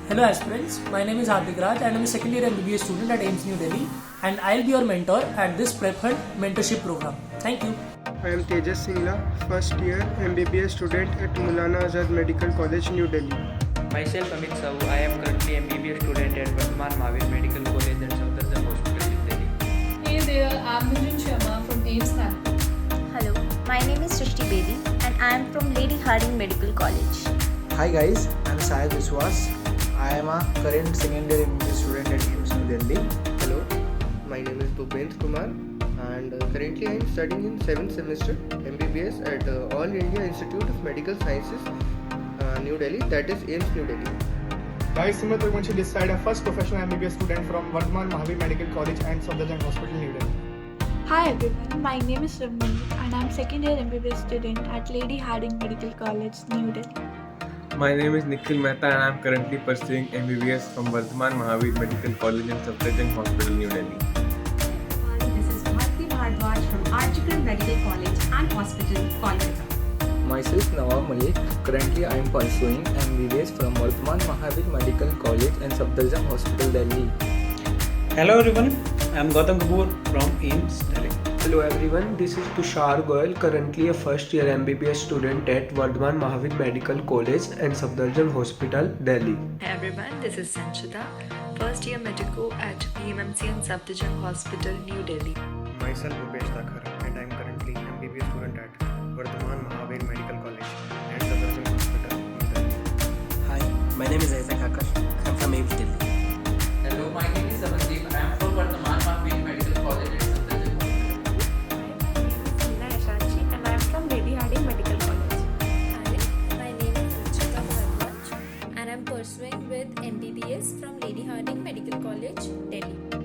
Hello aspirants, my name is Hardik Raj and I am a second year MBBS student at AIMS New Delhi and I'll be your mentor at this Prephunt Mentorship program. Thank you. I am Tejas Singla, first year MBBS student at Maulana Azad Medical College, New Delhi. Myself Amit Sahu, I am currently MBBS student at Vardhaman Mahavir Medical College and Safdarjung Hospital in Delhi. Hey there, I'm Nujun Sharma from AIMS Nagpur. Hello, my name is Srishti Bedi and I am from Lady Harding Medical College. Hi guys, I am Sahil Viswas. I am a current second year MBBS student at AIMS New Delhi. Hello, my name is Bhupendra Kumar and currently I am studying in 7th semester MBBS at All India Institute of Medical Sciences, New Delhi, that is AIMS New Delhi. Guys, Simrat Raghuvanshi this side, a first professional MBBS student from Vardhaman Mahavir Medical College and Safdarjung Hospital, New Delhi. Hi everyone, my name is Ramani and I am second year MBBS student at Lady Harding Medical College, New Delhi. My name is Nikhil Mehta and I am currently pursuing MBBS from Vardhaman Mahavir Medical College and Safdarjung Hospital, New Delhi. This is Bharti Bhardwaj from Architecture Medical College and Hospital, Kolkata. Myself Nawab Malik. Currently I am pursuing MBBS from Vardhaman Mahavir Medical College and Safdarjung Hospital, Delhi. Hello everyone, I am Gautam Kapoor from AIMS Delhi. Hello everyone, this is Tushar Goyal, currently a first year MBBS student at Vardhaman Mahavir Medical College and Safdarjung Hospital, Delhi. Hey everyone, this is Sanchita, first year medico at PMMC and Safdarjung Hospital, New Delhi. Myself Rupesh Dakhar and I am currently MBBS student at Vardhaman Mahavir Medical College and Safdarjung Hospital, New Delhi. Hi, my name is Isaac Akash. I am from AIMS Delhi. Hello, my name is Amandeep. I am from Vardhaman Mahavir Medical College and Safdarjung Hospital. And I am from Lady Harding Medical College. Hi, my name is Ruchita Bharadwaj and I am pursuing with MBBS from Lady Harding Medical College, Delhi.